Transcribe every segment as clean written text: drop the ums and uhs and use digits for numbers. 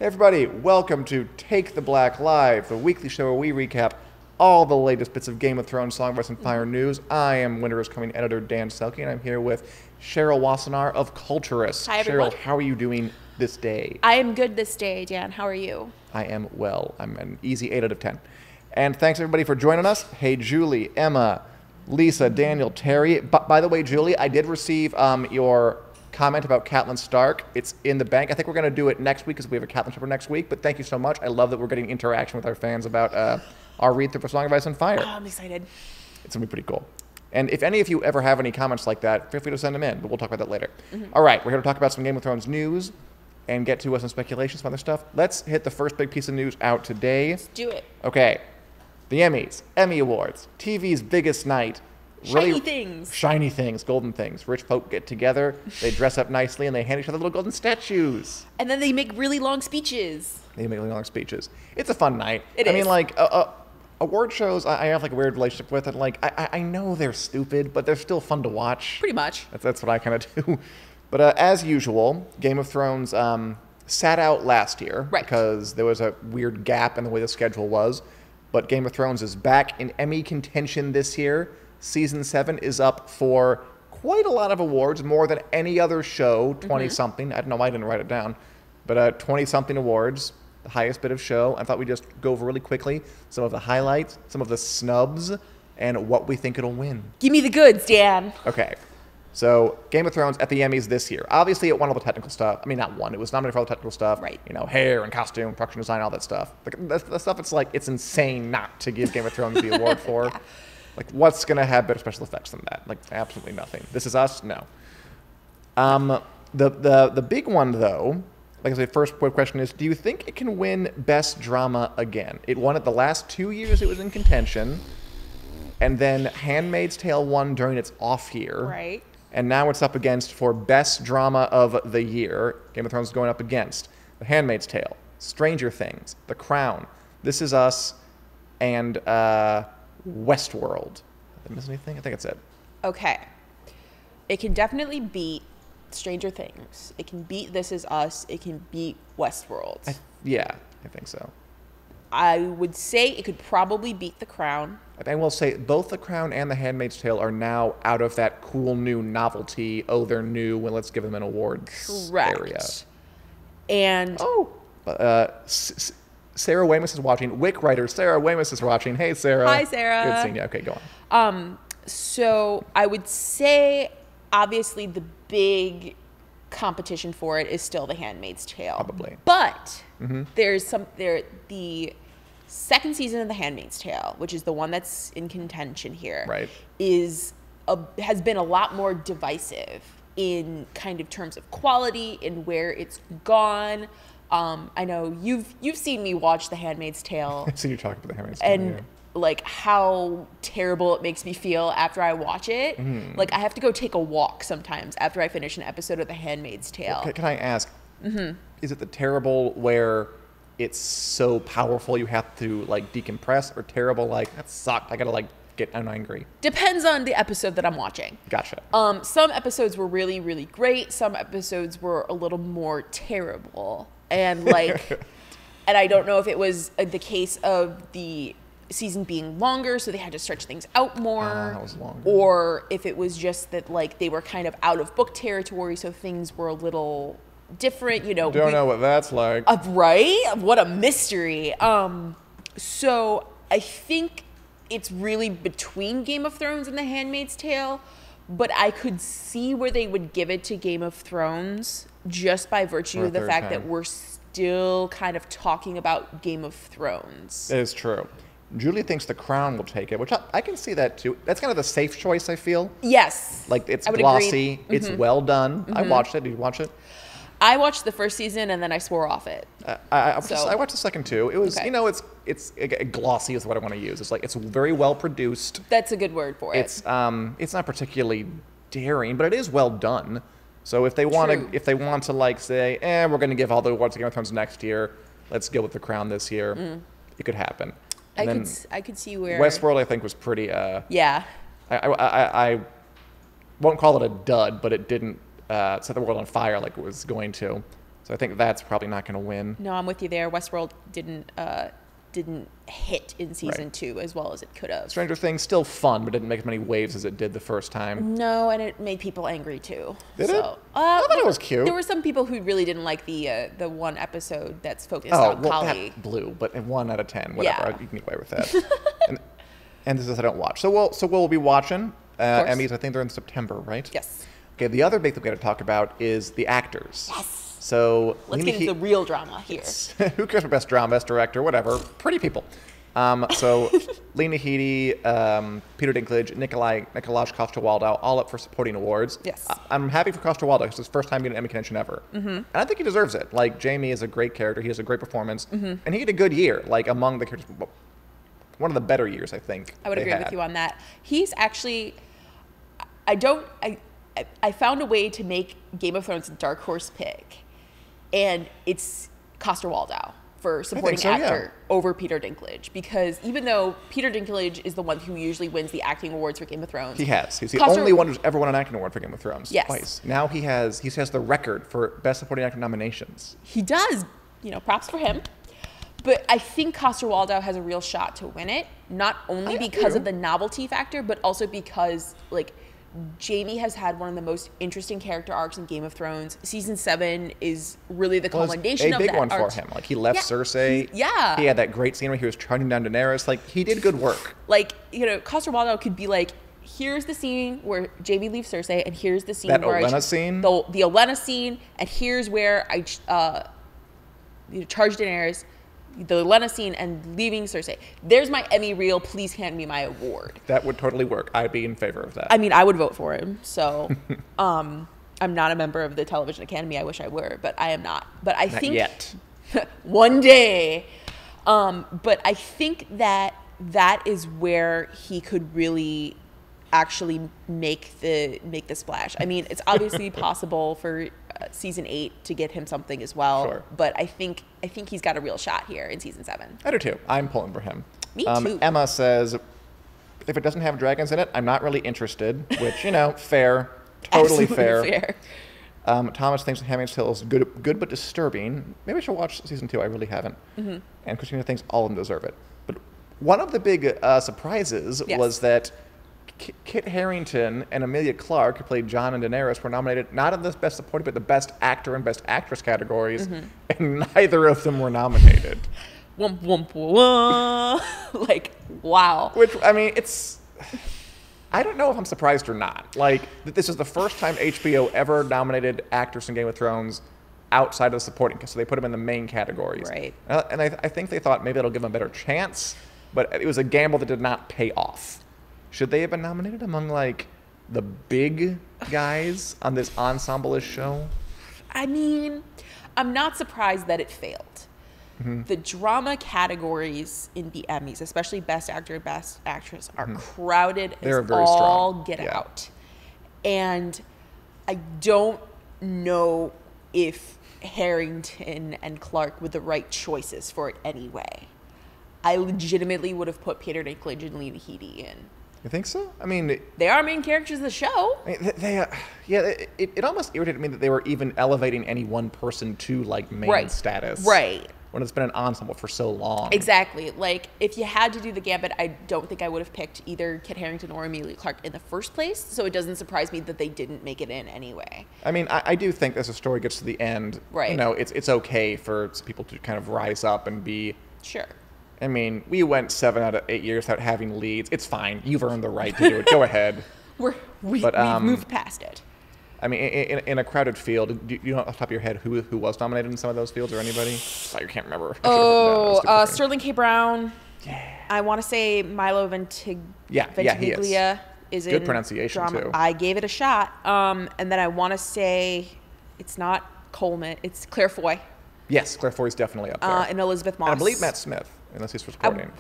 Hey everybody, welcome to Take the Black Live, the weekly show where we recap all the latest bits of Game of Thrones, Song of Ice and Fire news. I am Winter is Coming editor Dan Cheryl, and I'm here with Cheryl Wassenaar of Culturist. Hi everyone. Cheryl, how are you doing this day? I am good this day, Dan. How are you? I am well. I'm an easy 8 out of 10. And thanks everybody for joining us. Hey Julie, Emma, Lisa, Daniel, Terry. By the way, Julie, I did receive your comment about Catelyn Stark. It's in the bank. I think we're going to do it next week because we have a Catelyn shipper next week. But thank you so much. I love that we're getting interaction with our fans about our read-through for Song of Ice and Fire. Oh, I'm excited. It's going to be pretty cool. And if any of you ever have any comments like that, feel free to send them in. But we'll talk about that later. All right, we're here to talk about some Game of Thrones news and get to some speculation, some other stuff. Let's hit the first big piece of news out today. Let's do it. Okay. The Emmys, Emmy Awards, TV's biggest night. Shiny things. Shiny things, golden things. Rich folk get together, they dress up nicely, and they hand each other little golden statues. And then they make really long speeches. They make really long speeches. It's a fun night. It I is. mean, like, award shows, I have like a weird relationship with it. Like, I know they're stupid, but they're still fun to watch. Pretty much. That's what I kind of do. But as usual, Game of Thrones sat out last year. Right. Because there was a weird gap in the way the schedule was. But Game of Thrones is back in Emmy contention this year. Season 7 is up for quite a lot of awards, more than any other show, 20-something. I don't know why I didn't write it down. But 20-something awards, the highest bit of show. I thought we'd just go over really quickly some of the highlights, some of the snubs, and what we think it'll win. Give me the goods, Dan. Okay. So, Game of Thrones at the Emmys this year. Obviously, it won all the technical stuff. I mean, not one. It was nominated for all the technical stuff. Right. You know, hair and costume, production design, all that stuff. The stuff it's like, it's insane not to give Game of Thrones the award for. Yeah. Like, what's going to have better special effects than that? Like, absolutely nothing. This Is Us? No. The big one, though, like I said, first question is, do you think it can win Best Drama again? It won it the last 2 years it was in contention, and then Handmaid's Tale won during its off year. Right. And now it's up against for Best Drama of the Year. Game of Thrones is going up against The Handmaid's Tale, Stranger Things, The Crown, This Is Us, and Westworld. Did I miss anything? I think that's it. Okay. It can definitely beat Stranger Things. It can beat This Is Us. It can beat Westworld. Yeah, I think so. I would say it could probably beat The Crown. I will say both The Crown and The Handmaid's Tale are now out of that cool new novelty, oh, they're new, well, let's give them an awards Correct. area. And Sarah Weymouth is watching. Wick writer Sarah Weymouth is watching. Hey, Sarah. Hi, Sarah. Good seeing you. Okay, go on. So I would say, obviously, the big competition for it is still The Handmaid's Tale. Probably. But there's the second season of The Handmaid's Tale, which is the one that's in contention here, Right. has been a lot more divisive in kind of terms of quality and where it's gone. I know you've seen me watch The Handmaid's Tale. I've seen you talk about The Handmaid's Tale. And like how terrible it makes me feel after I watch it. Like I have to go take a walk sometimes after I finish an episode of The Handmaid's Tale. Can I ask, is it the terrible where it's so powerful you have to like decompress, or terrible like, that sucked, I gotta like get angry? Depends on the episode that I'm watching. Gotcha. Some episodes were really, really great. Some episodes were a little more terrible. And like, and I don't know if it was the case of the season being longer, so they had to stretch things out more, that was longer. or if it was just that like they were kind of out of book territory, so things were a little different, you know. Don't know what that's like. Right? What a mystery. So I think it's really between Game of Thrones and The Handmaid's Tale, but I could see where they would give it to Game of Thrones just by virtue For a of the third fact time. that we're still kind of talking about Game of Thrones. It is true. Julie thinks The Crown will take it, which I can see that too. That's kind of the safe choice, I feel. Yes. Like, it's I would glossy, agree. it's well done. I watched it. Did you watch it? I watched the first season and then I swore off it. I watched the second too. It was, Okay. you know, it's glossy is what I want to use. It's like, it's very well produced. That's a good word for it. It's not particularly daring, but it is well done. So if they want True. to like say, we're going to give all the awards to Game of Thrones next year, let's go with The Crown this year, it could happen. And I could see where Westworld, I think, was pretty. Yeah. I won't call it a dud, but it didn't set the world on fire like it was going to. So I think that's probably not going to win. No, I'm with you there. Westworld didn't hit in season 2 as well as it could have. Stranger Things still fun, but didn't make as many waves as it did the first time. No, and it made people angry too. Did it? I thought it was cute. There were some people who really didn't like the one episode that's focused on Kali. That blew, but 1 out of 10, whatever. Yeah. You can get away with that. and this is I don't watch. So we'll be watching Emmys. I think they're in September, right? Yes. Okay. The other big thing we got to talk about is the actors. Yes. So let's get into the real drama here. Who cares for best drama, best director, whatever? Pretty people. So Lena Headey, Peter Dinklage, Nikolaj Coster-Waldau, all up for supporting awards. Yes. I'm happy for Coster-Waldau. It's his first time getting an Emmy contention ever. And I think he deserves it. Like, Jamie is a great character. He has a great performance. And he had a good year, like, among the characters. One of the better years, I think. I would agree with you on that. He's actually, I found a way to make Game of Thrones a dark horse pick. And it's Coster-Waldau for supporting actor over Peter Dinklage. Because even though Peter Dinklage is the one who usually wins the acting awards for Game of Thrones. He's the only one who's ever won an acting award for Game of Thrones. Yes. Twice. Now he has the record for best supporting actor nominations. He does. Props for him. But I think Coster-Waldau has a real shot to win it. Not only because of the novelty factor, but also because, Jamie has had one of the most interesting character arcs in Game of Thrones. Season 7 is really the culmination of that arc. A big one for him. He left Cersei. Yeah. He had that great scene where he was charging down Daenerys. He did good work. Coster-Waldau could be here's the scene where Jamie leaves Cersei, and here's the scene that where Olenna scene? The Olenna scene, and here's where I charge Daenerys. The Olenna scene and leaving Cersei. There's my Emmy reel. Please hand me my award. That would totally work. I'd be in favor of that. I mean, I would vote for him. So, I'm not a member of the Television Academy. I wish I were, but I am not. But I think yet. One day. But I think that is where he could really actually make the splash. I mean, it's obviously possible for season 8 to get him something as well. Sure. But I think he's got a real shot here in season 7. I do too. I'm pulling for him. Me too. Emma says, if it doesn't have dragons in it, I'm not really interested, which, fair. Totally fair. Thomas thinks The Handmaid's Tale is good but disturbing. Maybe I should watch season 2. I really haven't. And Christina thinks all of them deserve it. But one of the big surprises was that Kit Harington and Emilia Clarke, who played Jon and Daenerys, were nominated not in the Best Supporting, but the Best Actor and Best Actress categories, and neither of them were nominated. Womp, womp, womp. Wow. Which, I mean, I don't know if I'm surprised or not. This is the first time HBO ever nominated actors in Game of Thrones outside of the supporting, so they put them in the main categories. Right. And I think they thought maybe it'll give them a better chance, but it was a gamble that did not pay off. Should they have been nominated among, the big guys on this ensemble-ish show? I mean, I'm not surprised that it failed. The drama categories in the Emmys, especially Best Actor and Best Actress, are crowded They're as very all strong. get out. And I don't know if Harington and Clarke were the right choices for it anyway. I legitimately would have put Peter Dinklage and Lena Headey in. You think so? I mean, they are main characters of the show. It almost irritated me that they were even elevating any one person to main status. Right. When it's been an ensemble for so long. Exactly. If you had to do the gambit, I don't think I would have picked either Kit Harington or Emilia Clarke in the first place. So it doesn't surprise me that they didn't make it in anyway. I mean, I do think as the story gets to the end, right. It's okay for people to kind of rise up and be. Sure. I mean, we went 7 out of 8 years without having leads. It's fine. You've earned the right to do it. Go ahead. We've moved past it. I mean, in a crowded field, do you know off the top of your head who was nominated in some of those fields or anybody? I can't remember. Sterling K. Brown. Yeah. I want to say Milo Ventimiglia is in good pronunciation drama. too. I gave it a shot. And then I want to say it's not Coleman. It's Claire Foy. Yes, Claire Foy is definitely up there. And Elizabeth Moss. And I believe Matt Smith, unless he's for supporting.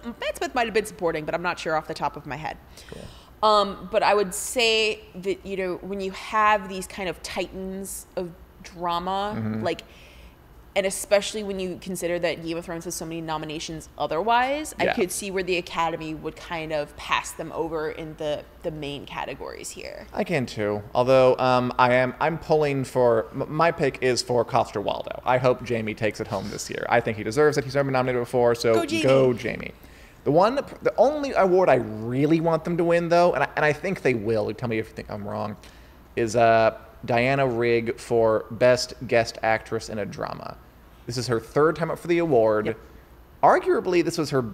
Matt Smith might have been supporting, but I'm not sure off the top of my head. Cool. But I would say that, when you have these kind of titans of drama, And especially when you consider that Game of Thrones has so many nominations otherwise, I could see where the Academy would kind of pass them over in the main categories here. I can too. Although I'm pulling for, my pick is for Coster Waldo. I hope Jamie takes it home this year. I think he deserves it. He's never been nominated before, so go Jamie. The only award I really want them to win, though, and I think they will, tell me if you think I'm wrong, is Diana Rigg for Best Guest Actress in a Drama. This is her third time up for the award. Yep. Arguably, this was her,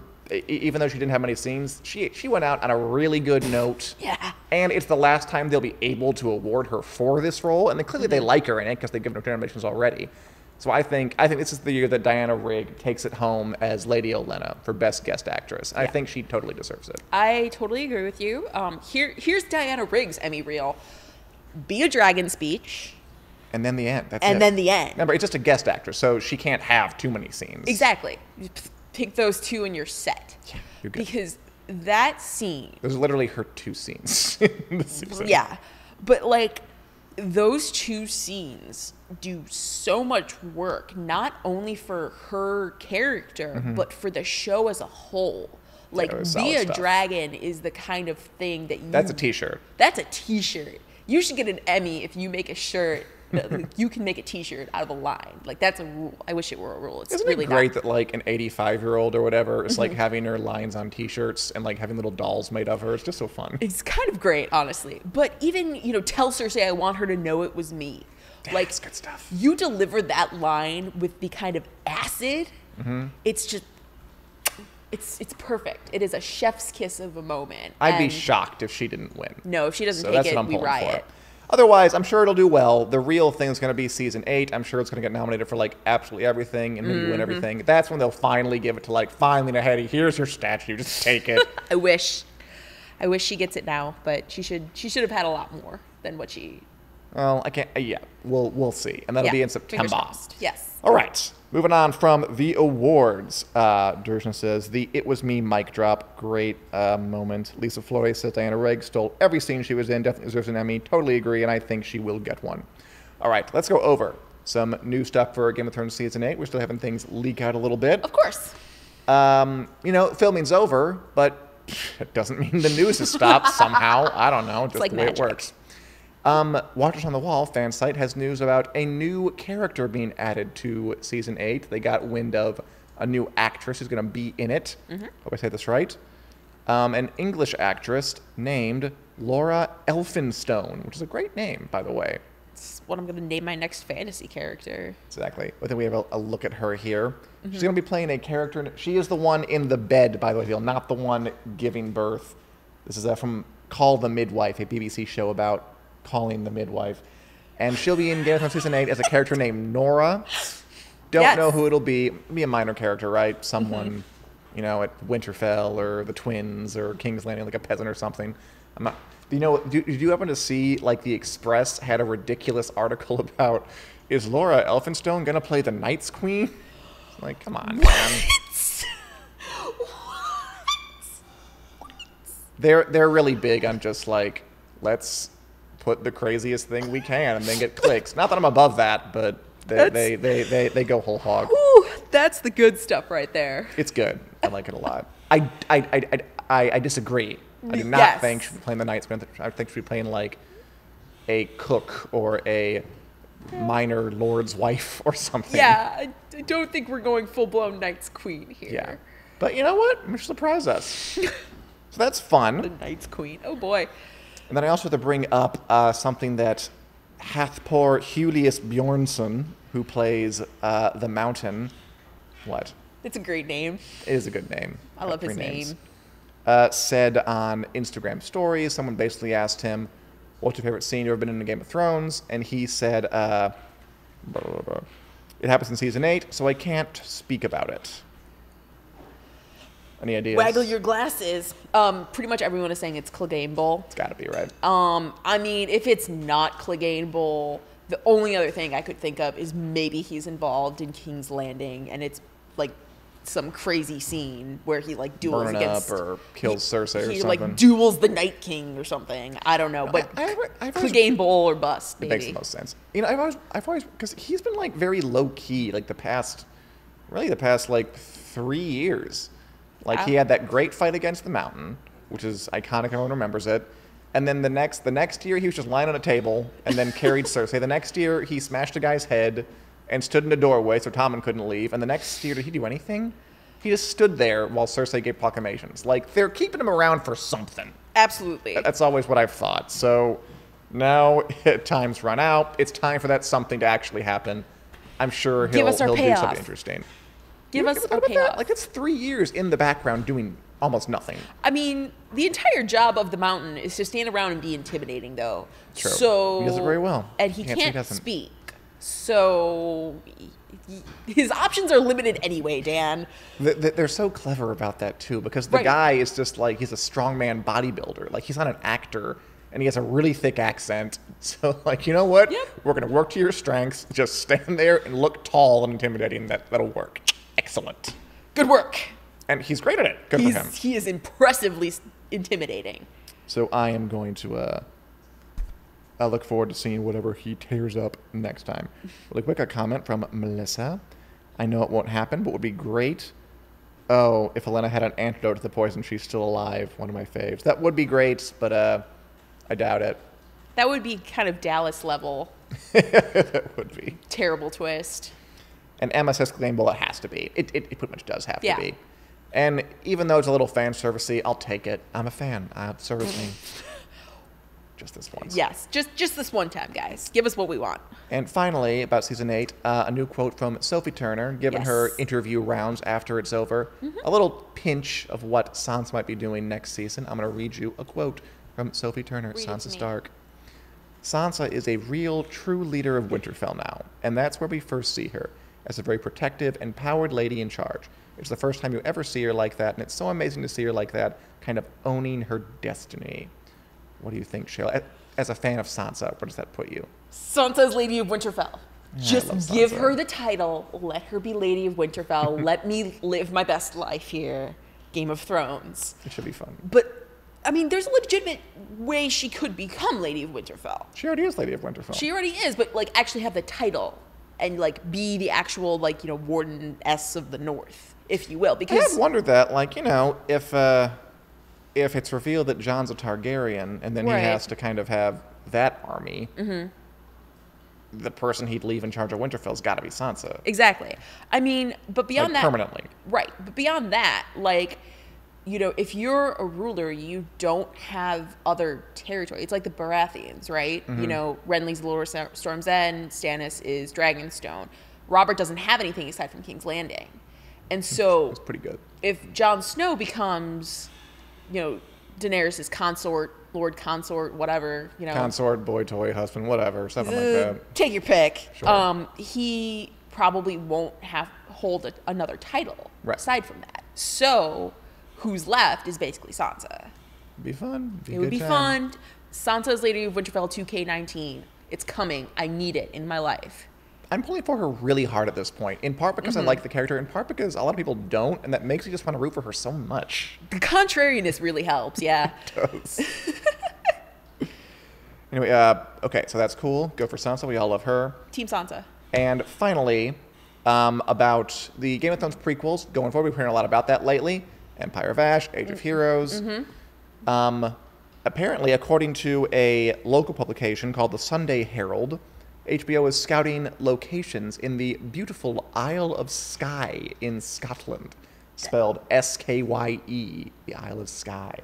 even though she didn't have many scenes, she went out on a really good note. Yeah. And it's the last time they'll be able to award her for this role, and clearly they like her in it because they've given her nominations already. So I think this is the year that Diana Rigg takes it home as Lady Olenna for Best Guest Actress. I think she totally deserves it. I totally agree with you. Here's Diana Rigg's Emmy reel. Be a dragon speech. And then the end. Then the end. Remember, it's just a guest actress, so she can't have too many scenes. Exactly. You pick those two and you're set. Yeah, you're good. Because that scene. Those are literally her 2 scenes in the season. Yeah. But, like, those 2 scenes do so much work, not only for her character, but for the show as a whole. Like, Be a Dragon is the kind of thing that you... That's a t-shirt. That's a t-shirt. You should get an Emmy if you make a shirt. You can make a t-shirt out of a line. Like, that's a rule. I wish it were a rule. It's Isn't really it great not. that, like, an 85-year-old or whatever is, like, having her lines on t-shirts and, like, having little dolls made of her? It's just so fun. It's kind of great, honestly. But even, tell Cersei I want her to know it was me. Like, that's good stuff. You deliver that line with the kind of acid. It's just, it's perfect. It is a chef's kiss of a moment. I'd be shocked if she didn't win. No, if she doesn't So take that's it, what I'm we pulling riot. for. Otherwise, I'm sure it'll do well. The real thing is going to be season 8. I'm sure it's going to get nominated for, like, absolutely everything and maybe win everything. That's when they'll finally give it to, like, finally, Nahedi, here's your statue. Just take it. I wish she gets it now, but she should have had a lot more than what she... Well, I can't. Yeah, we'll see. And that'll be in Fingers September. crossed. Yes. All right. Moving on from the awards. Dershan says, the It Was Me mic drop. Great moment. Lisa Flores says, Diana Rigg stole every scene she was in. Definitely deserves an Emmy. Totally agree, and I think she will get one. All right. Let's go over some new stuff for Game of Thrones Season 8. We're still having things leak out a little bit. Of course. Filming's over, but it doesn't mean the news has stopped somehow. I don't know. Just like the way magic. it works. Watchers on the Wall fan site has news about a new character being added to Season 8. They got wind of a new actress who's going to be in it. Hope I say this right. An English actress named Laura Elphinstone, which is a great name, by the way. It's what I'm going to name my next fantasy character. Exactly. I think we have a look at her here. She's going to be playing a character. She is the one in the bed, by the way, not the one giving birth. This is from Call the Midwife, a BBC show about calling the midwife. And she'll be in Game of Thrones Season 8 as a character named Nora. Don't know who it'll be. Be a minor character, right? Someone, at Winterfell or the Twins or King's Landing, like a peasant or something. I'm not... Did you happen to see, like, The Express had a ridiculous article about, is Laura Elphinstone going to play the Night's Queen? Like, come on, man. They're really big on just, like, let's put the craziest thing we can and then get clicks. Not that I'm above that, but they go whole hog. Ooh, that's the good stuff right there. It's good. I like it a lot. I disagree. I do not think she should be playing the Night's Queen. I think she should be playing, like, a cook or a minor lord's wife or something. Yeah, I don't think we're going full-blown Night's Queen here. Yeah. But you know what? Maybe she'll surprise us. So that's fun. The Night's Queen. Oh, boy. And then I also have to bring up something that Hathpor Julius Bjornsson, who plays the Mountain. What? It's a great name. It is a good name. I love his name. Said on Instagram stories, someone basically asked him, what's your favorite scene you've ever been in Game of Thrones? And he said, blah, blah, blah. It happens in Season 8, so I can't speak about it. Any ideas? Waggle your glasses. Pretty much everyone is saying it's Clegane Bowl. It's got to be, right? I mean, if it's not Clegane Bowl, the only other thing I could think of is maybe he's involved in King's Landing, and it's like some crazy scene where he like duels Burning against up or kills Cersei or he something. like duels the Night King or something. I don't know, but I've always, Clegane Bowl or bust. it Maybe. makes the most sense. You know, I've always, because he's been like very low key, like the past like 3 years. Like he had that great fight against the Mountain, which is iconic. Everyone remembers it. And then the next year he was just lying on a table and then carried Cersei. The next year he smashed a guy's head and stood in a doorway so Tommen couldn't leave. And the next year, did he do anything? He just stood there while Cersei gave proclamations. Like, they're keeping him around for something. Absolutely. That's always what I've thought. So now time's run out. It's time for that something to actually happen. I'm sure he'll do something interesting. Give us our payoff. Like, it's 3 years in the background doing almost nothing. I mean, the entire job of the Mountain is to stand around and be intimidating, though. True. So, he does it very well. And he can't speak. So his options are limited anyway, Dan. They're so clever about that, too, because the guy is just like, he's a strongman bodybuilder. Like, he's not an actor, and he has a really thick accent. So, like, you know what? Yep. We're going to work to your strengths. Just stand there and look tall and intimidating. That'll work. Excellent. Good work. And he's great at it. Good for him. He is impressively intimidating. So I am going to... I look forward to seeing whatever he tears up next time. Really quick, a comment from Melissa. I know it won't happen, but would be great. Oh, if Helena had an antidote to the poison, she's still alive. One of my faves. That would be great, but I doubt it. That would be kind of Dallas level. That would be. Terrible twist. And Emma says Clegane Bowl, it has to be. It pretty much does have to be. And even though it's a little fan servicey, I'll take it. I'm a fan. Service me. Just this once. Yes, just this one time, guys. Give us what we want. And finally, about season 8, a new quote from Sophie Turner, given her interview rounds after it's over. A little pinch of what Sansa might be doing next season. I'm going to read you a quote from Sophie Turner, Sansa Stark. Sansa is a real, true leader of Winterfell now, and that's where we first see her, as a very protective, empowered lady in charge. It's the first time you ever see her like that, and it's so amazing to see her like that, kind of owning her destiny. What do you think, Cheryl? As a fan of Sansa, where does that put you? Sansa's Lady of Winterfell. Just give her the title. Let her be Lady of Winterfell. Let me live my best life here. Game of Thrones. It should be fun. But, I mean, there's a legitimate way she could become Lady of Winterfell. She already is Lady of Winterfell. She already is, but, like, actually have the title and, like, be the actual, like, you know, Warden-S of the North, if you will. Because I've wondered that, like, you know, if it's revealed that Jon's a Targaryen, and then he has to kind of have that army, the person he'd leave in charge of Winterfell's got to be Sansa. Exactly. I mean, but beyond that... permanently. Right. But beyond that, like, you know, if you're a ruler, you don't have other territory. It's like the Baratheons, right? You know, Renly's Lower Storm's End, Stannis is Dragonstone. Robert doesn't have anything aside from King's Landing. And so... That's pretty good. If Jon Snow becomes... you know, Daenerys' consort, Lord Consort, whatever, you know. Consort, boy, toy, husband, whatever, something like that. Take your pick. Sure. He probably won't hold another title aside from that. So, who's left is basically Sansa. Be fun. It would be fun. Sansa's Lady of Winterfell 2K19. It's coming. I need it in my life. I'm pulling for her really hard at this point, in part because I like the character, in part because a lot of people don't, and that makes me just want to root for her so much. The contrariness really helps, yeah. It does. Anyway, okay, so that's cool. Go for Sansa. We all love her. Team Sansa. And finally, about the Game of Thrones prequels, going forward, we've heard a lot about that lately. Empire of Ash, Age of Heroes. Apparently, according to a local publication called the Sunday Herald, HBO is scouting locations in the beautiful Isle of Skye in Scotland, spelled S-K-Y-E, the Isle of Skye,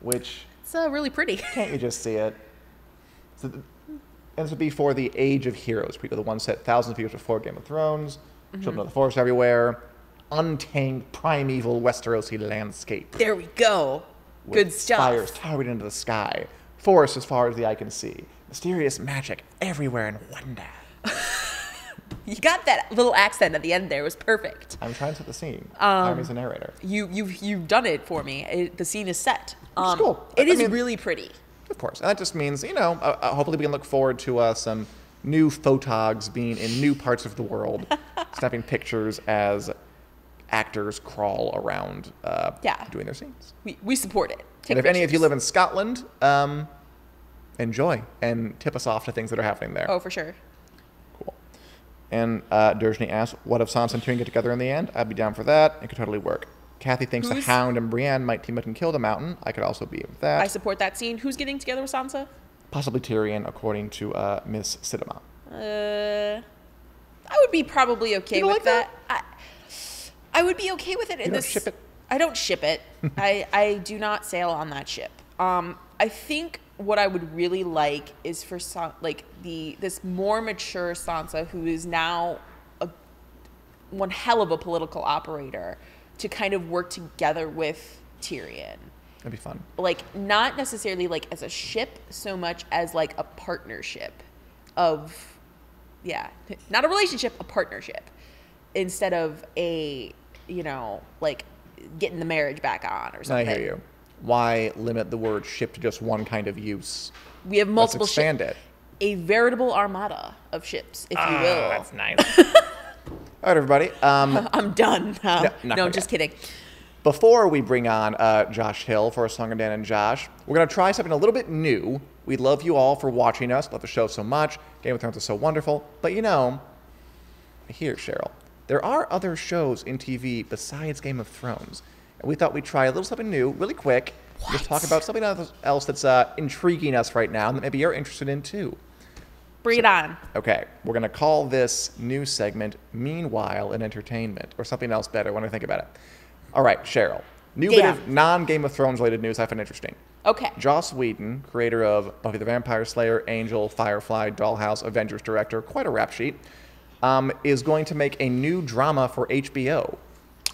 which... It's really pretty. Can't you just see it? So and this would be for the Age of Heroes, the one set thousands of years before Game of Thrones, Children of the Forest everywhere, untamed primeval Westerosi landscape. There we go. Good stuff. Spires towering into the sky, forests as far as the eye can see. Mysterious magic everywhere and wonder. You got that little accent at the end there. It was perfect. I'm trying to set the scene. I'm as a narrator. You've done it for me. The scene is set. It's cool. It is really pretty. Of course. And that just means, you know, hopefully we can look forward to some new photogs being in new parts of the world, snapping pictures as actors crawl around doing their scenes. We support it. And if any of you live in Scotland, enjoy and tip us off to things that are happening there. Oh, for sure. Cool. And Dershni asks, what if Sansa and Tyrion get together in the end? I'd be down for that. It could totally work. Kathy thinks the Hound and Brienne might team up and kill the Mountain. I could also be with that. I support that scene. Who's getting together with Sansa? Possibly Tyrion, according to Miss Sidema. I would be probably okay with that. I would be okay with it in this. Ship it? I don't ship it. I do not sail on that ship. I think what I would really like is for this more mature Sansa, who is now one hell of a political operator, to kind of work together with Tyrion. That'd be fun. Like, not necessarily like as a ship so much as like a partnership of, not a relationship, a partnership, instead of a, like getting the marriage back on or something. I hear you. Why limit the word ship to just one kind of use? We have multiple ships. Let's expand it. A veritable armada of ships, if you will. That's nice. All right, everybody. I'm done now. No, just kidding. Before we bring on Josh Hill for A Song of Dan and Josh, we're going to try something a little bit new. We love you all for watching us. Love the show so much. Game of Thrones is so wonderful. But here, Cheryl, there are other shows in TV besides Game of Thrones. And we thought we'd try a little something new, really quick. What? Just talk about something else that's intriguing us right now that maybe you're interested in too. Bring it on. Okay, we're going to call this new segment Meanwhile in Entertainment, or something else better when I think about it. All right, Cheryl. New bit of non-Game of Thrones related news I find interesting. Okay. Joss Whedon, creator of Buffy the Vampire Slayer, Angel, Firefly, Dollhouse, Avengers director, quite a rap sheet, is going to make a new drama for HBO.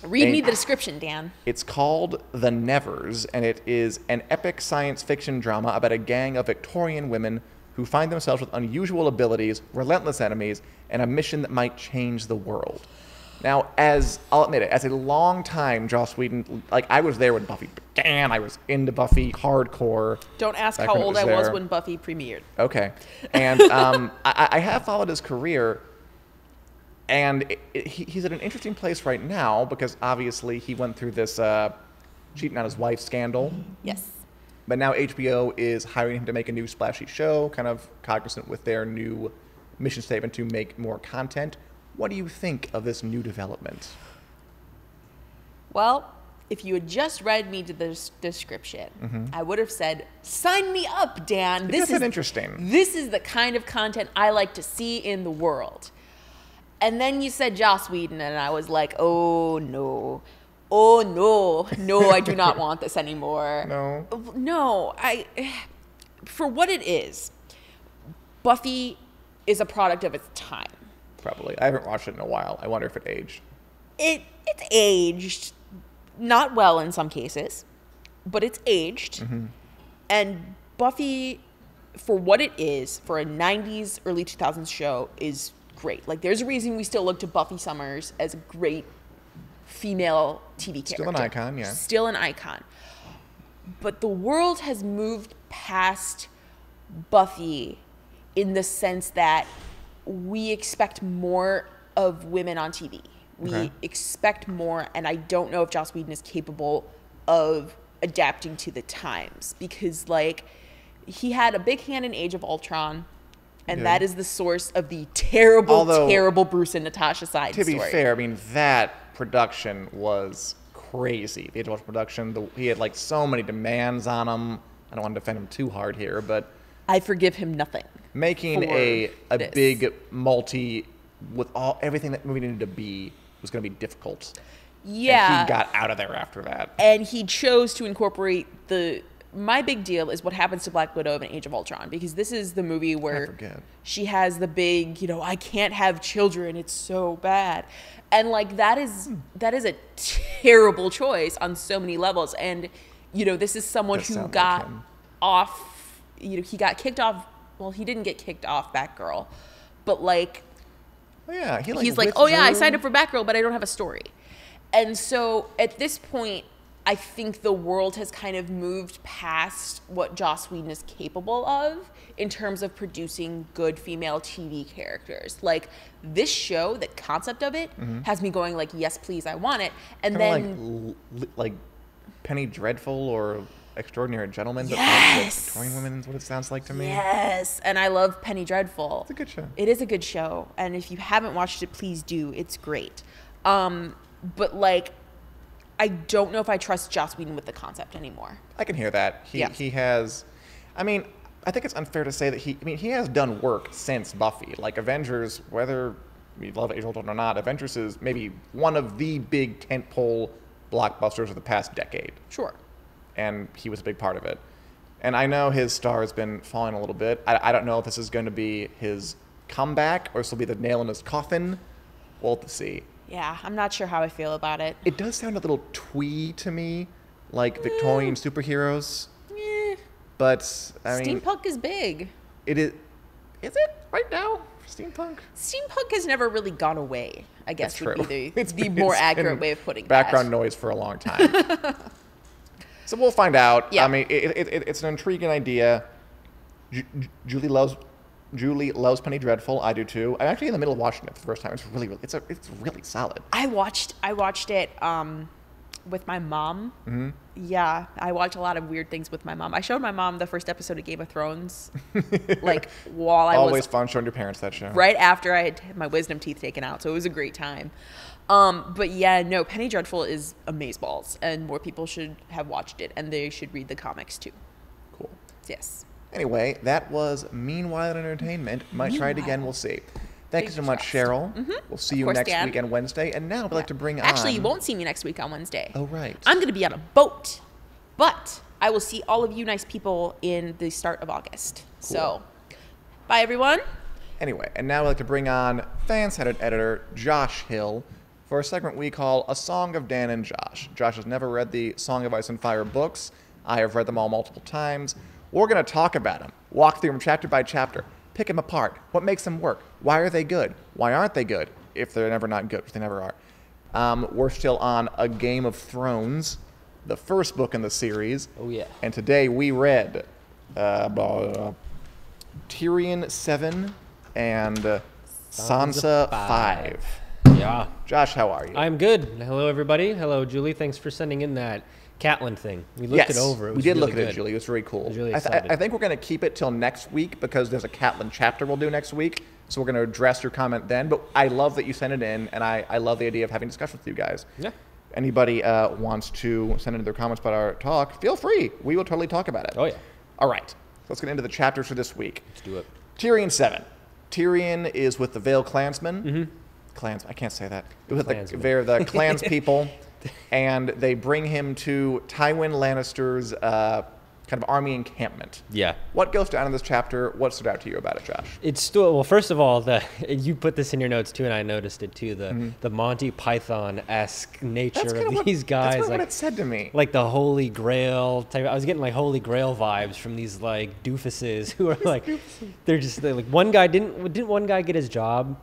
Read me the description, Dan. It's called The Nevers, and it is an epic science fiction drama about a gang of Victorian women who find themselves with unusual abilities, relentless enemies, and a mission that might change the world. Now, I'll admit it, as a long time Joss Whedon, I was there when Buffy began. I was into Buffy hardcore. Don't ask how old I was when Buffy premiered. Okay. And I have followed his career, and he's at an interesting place right now because obviously he went through this cheating on his wife scandal. Yes. But now HBO is hiring him to make a new splashy show, kind of cognizant with their new mission statement to make more content. What do you think of this new development? Well, if you had just read me the description, I would have said, sign me up, Dan. This is interesting. This is the kind of content I like to see in the world. And then you said Joss Whedon, and I was like, oh, no. Oh, no, I do not want this anymore. No, for what it is, Buffy is a product of its time. Probably. I haven't watched it in a while. I wonder if it aged. It's aged, not well in some cases, but it's aged. And Buffy, for what it is, for a 90s, early 2000s show, is great. Like, there's a reason we still look to Buffy Summers as a great female TV character. Still an icon, yeah. Still an icon. But the world has moved past Buffy in the sense that we expect more of women on TV. We expect more, and I don't know if Joss Whedon is capable of adapting to the times because, he had a big hand in Age of Ultron, and that is the source of the terrible Bruce and Natasha side story. To be fair, I mean, that production was crazy. The Age of Ultron production, he had, so many demands on him. I don't want to defend him too hard here, but I forgive him nothing. Making a big multi with everything that movie needed to be was going to be difficult. Yeah. And he got out of there after that. And he chose to incorporate my big deal is what happens to Black Widow in Age of Ultron, because this is the movie where she has the big, I can't have children, it's so bad. And that is a terrible choice on so many levels. And, this is someone who got off, he got kicked off. Well, he didn't get kicked off Batgirl, but he's like, oh yeah, I signed up for Batgirl, but I don't have a story. And so at this point, I think the world has kind of moved past what Joss Whedon is capable of in terms of producing good female TV characters. Like, this show, the concept of it, has me going like, yes, please, I want it. And Kinda then like Penny Dreadful or Extraordinary Gentlemen, but like Victorian women is what it sounds like to me. yes, and I love Penny Dreadful. It's a good show. It is a good show, and if you haven't watched it, please do. It's great. But like, I don't know if I trust Joss Whedon with the concept anymore. I can hear that. He has, I mean, I think it's unfair to say that he has done work since Buffy. Like Avengers, whether we love Age of Ultron or not, Avengers is maybe one of the big tentpole blockbusters of the past decade. Sure. And he was a big part of it. And I know his star has been falling a little bit. I don't know if this is going to be his comeback or this will be the nail in his coffin. We'll have to see. Yeah, I'm not sure how I feel about it. It does sound a little twee to me, like Victorian superheroes. But, I mean... Steampunk is big. It is... Is it right now? Steampunk? Steampunk has never really gone away, I guess That's would true. be the more accurate way of putting background that. noise for a long time. So we'll find out. Yeah. I mean, it's an intriguing idea. Julie loves Penny Dreadful. I do too. I'm actually in the middle of watching it for the first time. It's really solid. I watched it with my mom. Mm-hmm. Yeah, I watch a lot of weird things with my mom. I showed my mom the first episode of Game of Thrones, like while I Always fun showing your parents that show. Right after I had my wisdom teeth taken out, so it was a great time. But yeah, no, Penny Dreadful is amazeballs, and more people should have watched it, and they should read the comics too. Cool. Yes. Anyway, that was Meanwhile Entertainment. Might try it again. We'll see. Thank you so much, Cheryl. Mm-hmm. We'll see you next week on Wednesday. And now I'd like to bring on... Actually, you won't see me next week on Wednesday. Oh, right. I'm going to be on a boat. But I will see all of you nice people in the start of August. Cool. So, bye, everyone. Anyway, and now I'd like to bring on fan-centered editor Josh Hill for a segment we call A Song of Dan and Josh. Josh has never read the Song of Ice and Fire books. I have read them all multiple times. We're going to talk about them, walk through them chapter by chapter, pick them apart. What makes them work? Why are they good? Why aren't they good? If they're never not good, which they never are. We're still on A Game of Thrones, the first book in the series. Oh, yeah. And today we read Tyrion 7 and Sansa 5. Yeah. Josh, how are you? I'm good. Hello, everybody. Hello, Julie. Thanks for sending in that Catelyn thing. We looked it over. It was we did really look at good. it, Julie. It was very cool. I was really I excited. think we're going to keep it till next week because there's a Catelyn chapter we'll do next week. So we're going to address your comment then. But I love that you sent it in, and I love the idea of having discussions with you guys. Yeah. Anybody wants to send in their comments about our talk, feel free. We will totally talk about it. Oh, yeah. All right. So let's get into the chapters for this week. Let's do it. Tyrion 7. Tyrion is with the Vale Clansmen. Mm-hmm. Clans. I can't say that. It was they're the clans people, and they bring him to Tywin Lannister's kind of army encampment. Yeah. What goes down in this chapter? What stood out to you about it, Josh? It's still, well, first of all, you put this in your notes too, and I noticed it too. The Monty Python-esque nature of these guys. That's like, what it said to me. Like the Holy Grail type. I was getting like Holy Grail vibes from these like doofuses who are like, they're like one guy didn't one guy get his job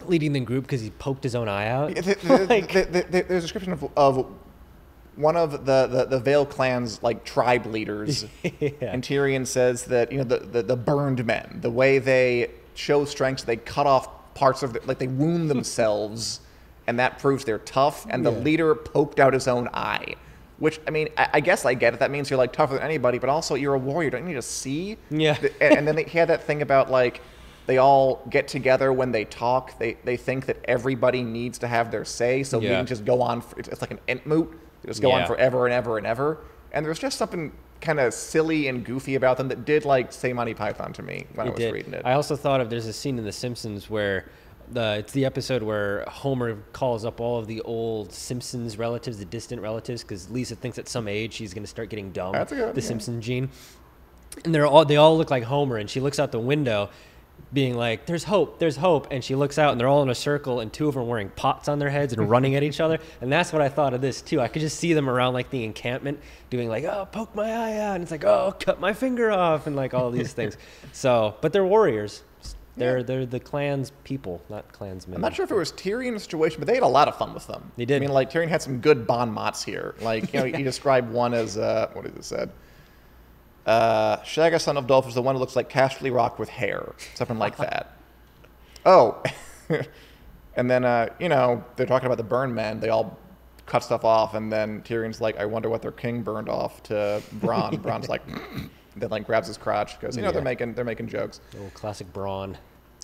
leading the group because he poked his own eye out? There's a description of one of the Vale clan's like tribe leaders, Yeah. and Tyrion says that the burned men, the way they show strength, they cut off parts of like they wound themselves, and that proves they're tough. And the leader poked out his own eye, which I mean I guess I get it. That means you're like tougher than anybody, but also you're a warrior. Don't you need to see? Yeah. And then he had that thing about like, they all get together when they talk. They think that everybody needs to have their say, so we can just go on. It's like an Entmoot. They just go on forever and ever and ever. And there's just something kind of silly and goofy about them that did like say Monty Python to me when I was reading it. I also thought of there's a scene in The Simpsons where it's the episode where Homer calls up all of the old Simpsons relatives, the distant relatives, because Lisa thinks at some age she's going to start getting dumb. That's a good, the Simpson gene. And they all look like Homer, and she looks out the window being like, there's hope, and she looks out and they're all in a circle and two of them are wearing pots on their heads and running at each other. And that's what I thought of this too. I could just see them around like the encampment doing like, oh, poke my eye out, and it's like, oh, cut my finger off, and like all these things. So, but they're warriors. They're the clans people, not clansmen. I'm not sure if it was Tyrion's situation, but they had a lot of fun with them. They did. I mean, like, Tyrion had some good bon mots here. Like, you know, he described one as, what did it said? Shagga, son of Dolph, is the one who looks like Casterly Rock with hair. Something like that. Oh. And then, you know, they're talking about the burn men. They all cut stuff off, and then Tyrion's like, I wonder what their king burned off to Bronn. Bronn's like, then like grabs his crotch because, you know, they're making jokes. Oh, classic Bronn.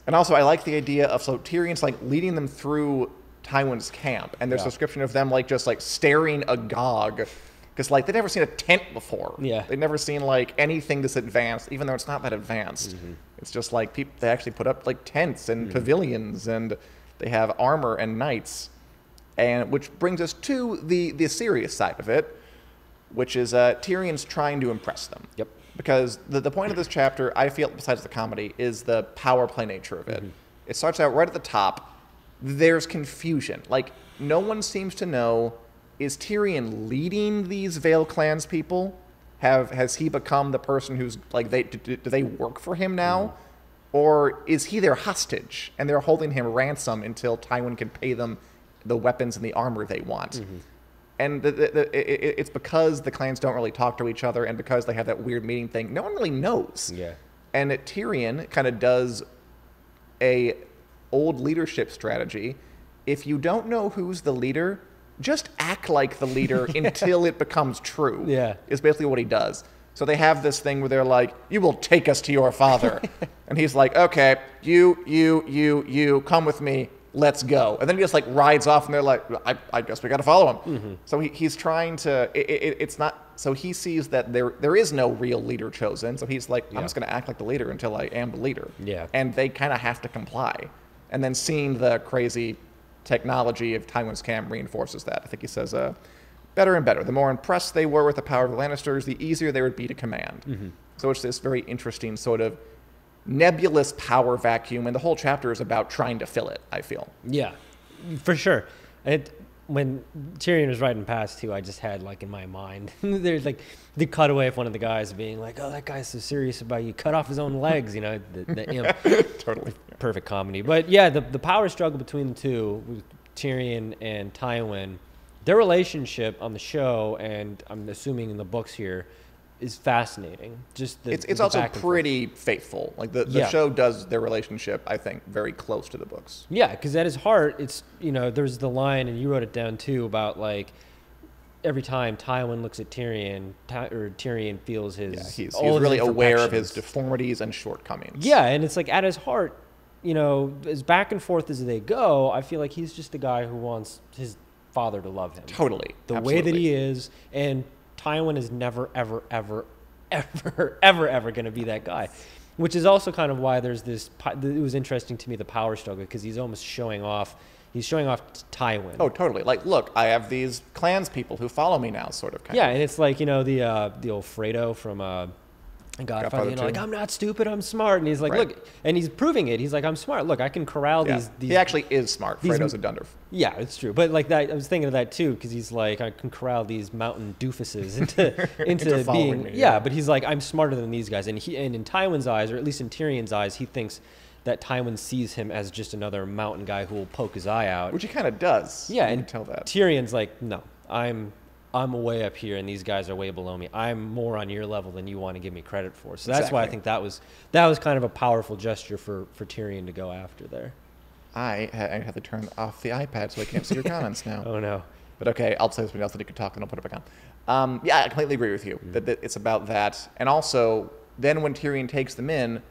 And also, I like the idea of, so Tyrion's like leading them through Tywin's camp, and there's a description of them like just like staring agog, because like they'd never seen a tent before. Yeah, they'd never seen like anything this advanced, even though it's not that advanced. It's just like people, they actually put up like tents and pavilions, and they have armor and knights, and which brings us to the serious side of it, which is Tyrion's trying to impress them. Yep. Because the point of this chapter, I feel, besides the comedy, is the power play nature of it. It starts out right at the top. There's confusion. Like, no one seems to know, is Tyrion leading these Vale clans people? Has he become the person who's, like, do they work for him now? Or is he their hostage, and they're holding him ransom until Tywin can pay them the weapons and the armor they want? And it's because the clans don't really talk to each other, and because they have that weird meeting thing, no one really knows. Yeah. And Tyrion kind of does a old leadership strategy. If you don't know who's the leader, just act like the leader until it becomes true. Yeah. Is basically what he does. So they have this thing where they're like, you will take us to your father. And he's like, okay, you, come with me. Let's go. And then he just like rides off, and they're like, I guess we got to follow him. So he's trying to, it's not, so he sees that there is no real leader chosen. So he's like, I'm just going to act like the leader until I am the leader. Yeah. And they kind of have to comply. And then seeing the crazy technology of Tywin's camp reinforces that. I think he says, better and better. The more impressed they were with the power of the Lannisters, the easier they would be to command. So it's this very interesting sort of nebulous power vacuum, and the whole chapter is about trying to fill it, I feel. Yeah, for sure. When Tyrion was riding past too, I just had like in my mind, there's like the cutaway of one of the guys being like, oh, that guy's so serious about you, cut off his own legs, you know, the imp. Totally. Perfect comedy. But yeah, the power struggle between the two, with Tyrion and Tywin, their relationship on the show, and I'm assuming in the books here, is fascinating. Just it's also pretty faithful. Like the show does their relationship, I think, very close to the books. Yeah, because at his heart, it's, you know, there's the line, and you wrote it down too, about like every time Tywin looks at Tyrion, or Tyrion feels his he's really aware of his deformities and shortcomings. Yeah, and it's like at his heart, you know, as back and forth as they go, I feel like he's just a guy who wants his father to love him. Totally. The way that he is, and Tywin is never, ever, ever, ever, ever, ever going to be that guy, which is also kind of why there's this. It was interesting to me, the power struggle, because he's almost showing off. He's showing off Tywin. Oh, totally. Like, look, I have these clans people who follow me now, sort of. Yeah, and it's like, you know, the old Fredo from Godfather, you know, like, I'm not stupid, I'm smart, and he's like, look, and he's proving it. He's like, I'm smart. Look, I can corral these. He actually is smart. Fredo's a dunder. Yeah, it's true. But like that, I was thinking of that too, because he's like, I can corral these mountain doofuses into being. Me, yeah, but he's like, I'm smarter than these guys, and in Tywin's eyes, or at least in Tyrion's eyes, he thinks that Tywin sees him as just another mountain guy who will poke his eye out. Which he kind of does. Yeah, you and can tell that. Tyrion's like, no, I'm way up here, and these guys are way below me. I'm more on your level than you want to give me credit for. So that's why I think that was kind of a powerful gesture for Tyrion to go after there. I have to turn off the iPad so I can't see your comments now. Oh no! But okay, I'll say something else that you can talk, and I'll put it back on. Yeah, I completely agree with you that it's about that, and also then when Tyrion takes them in,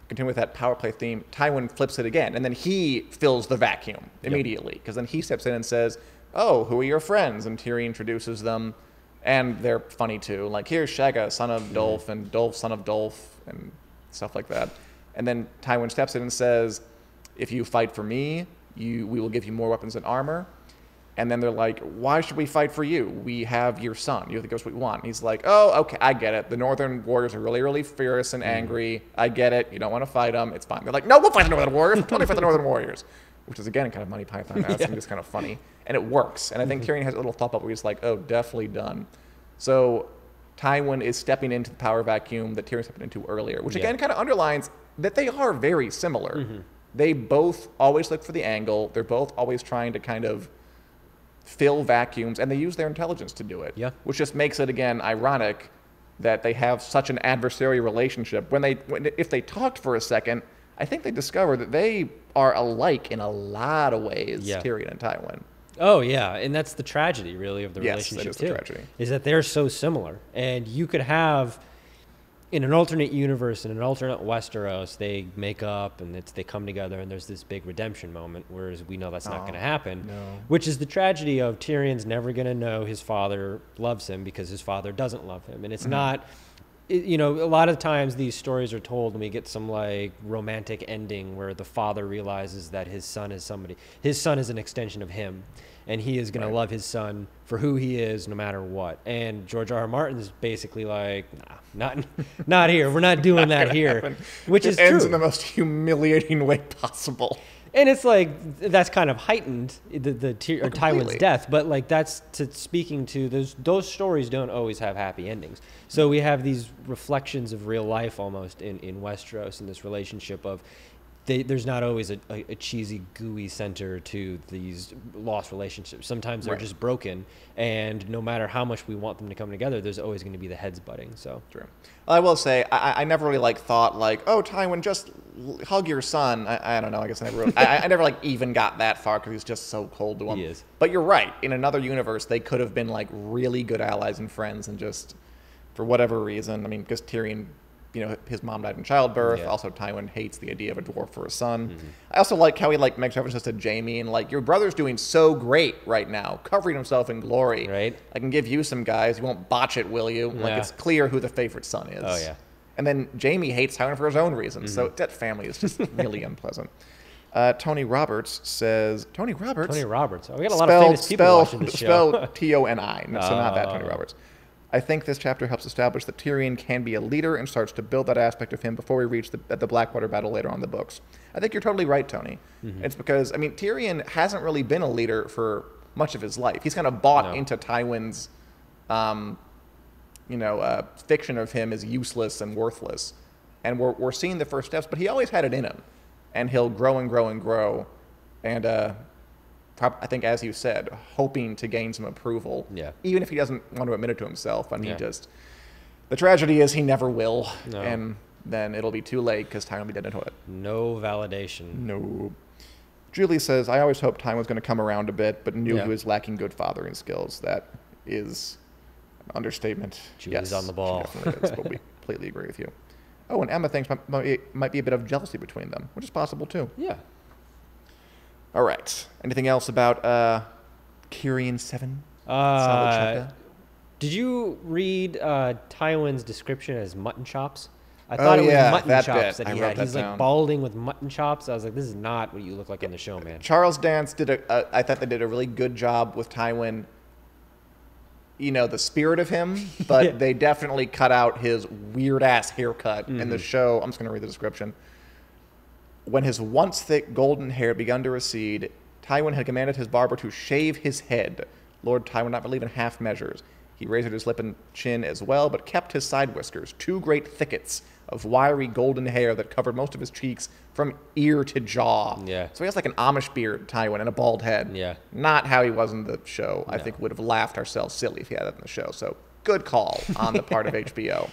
continue with that power play theme, Tywin flips it again, and then he fills the vacuum immediately, because then he steps in and says, oh, who are your friends? And Tyrion introduces them, and they're funny too. Like, here's Shagga, son of Dolph, and Dolph, son of Dolph, and stuff like that. And then Tywin steps in and says, if you fight for me, we will give you more weapons and armor. And then they're like, why should we fight for you? We have your son. You're the ghost we want. And he's like, oh, okay, I get it. The Northern Warriors are really, really fierce and angry. I get it. You don't want to fight them. It's fine. They're like, no, we'll fight the Northern Warriors. Totally fight the Northern Warriors. Which is, again, kind of Monty Python. That's just kind of funny. And it works. And I think Tyrion has a little thought bubble where he's like, oh, definitely done. So Tywin is stepping into the power vacuum that Tyrion stepped into earlier, which, again, kind of underlines that they are very similar. They both always look for the angle. They're both always trying to kind of fill vacuums, and they use their intelligence to do it. Yeah. Which just makes it, again, ironic that they have such an adversarial relationship. If they talked for a second, I think they discover that they are alike in a lot of ways, Yeah. Tyrion and Tywin. Oh yeah, and that's the tragedy, really, of the Yes, relationship that is the too. tragedy. Is that they're so similar, and you could have, in an alternate universe, in an alternate Westeros, they make up and they come together, and there's this big redemption moment. Whereas we know that's not going to happen, no. which is the tragedy of Tyrion's never going to know his father loves him because his father doesn't love him, and it's not. You know, a lot of times these stories are told and we get some like romantic ending where the father realizes that his son is somebody. His son is an extension of him, and he is going to love his son for who he is no matter what. And George R. R. Martin's basically like, nah, not here. We're not doing that here, Happen. which It is ends true. in the most humiliating way possible. And it's like that's kind of heightened Tywin's completely. death, but like that's speaking to those stories don't always have happy endings. So we have these reflections of real life almost in Westeros in this relationship of there's not always a cheesy gooey center to these lost relationships. Sometimes they're Right. just broken, and no matter how much we want them to come together, there's always going to be the heads butting. So True. I will say, I never really thought oh, Tywin, just hug your son. I don't know. I guess I never really, I never even got that far because he's just so cold to him. He is. But you're right. In another universe, they could have been really good allies and friends, and just for whatever reason, I mean, because Tyrion, his mom died in childbirth. Yeah. Also, Tywin hates the idea of a dwarf for a son. I also like how he makes references to Jaime and your brother's doing so great right now, covering himself in glory. Right. I can give you some guys. You won't botch it, will you? Yeah. It's clear who the favorite son is. Oh, yeah. And then Jaime hates Tywin for his own reasons. So that family is just really unpleasant. Tony Roberts says, Tony Roberts? Tony Roberts. Oh, we got a lot of famous people watching this show. Spelled Toni. So not that Tony Roberts. I think this chapter helps establish that Tyrion can be a leader and starts to build that aspect of him before we reach the Blackwater battle later on in the books. I think you're totally right, Tony. It's because, Tyrion hasn't really been a leader for much of his life. He's kind of bought into Tywin's, fiction of him as useless and worthless. And we're seeing the first steps, but he always had it in him. And he'll grow and grow and grow. And I think, as you said, hoping to gain some approval. Yeah. Even if he doesn't want to admit it to himself. And Yeah. the tragedy is he never will. No. And then it'll be too late because Tywin will be dead into it. No validation. No. Julie says, I always hoped Tywin was going to come around a bit, but knew Yeah. he was lacking good fathering skills. That is an understatement. Julie's on the ball. She definitely is, but we completely agree with you. Oh, and Emma thinks might be a bit of jealousy between them, which is possible too. Yeah. All right. Anything else about Tyrion 7? Solid chapter? Did you read Tywin's description as mutton chops? I thought it was yeah, mutton that chops bit. that I he wrote had. that He's down. like balding with mutton chops. I was like, this is not what you look like on the show, man. Charles Dance I thought they did a really good job with Tywin, the spirit of him, but Yeah. they definitely cut out his weird-ass haircut in the show. I'm just going to read the description. When his once thick golden hair begun to recede, Tywin had commanded his barber to shave his head. Lord Tywin would not believe in half measures. He razored his lip and chin as well, but kept his side whiskers, two great thickets of wiry golden hair that covered most of his cheeks from ear to jaw. Yeah. So he has like an Amish beard, Tywin, and a bald head. Yeah. Not how he was in the show. I No. think would have laughed ourselves silly if he had that in the show. So good call on the part of HBO.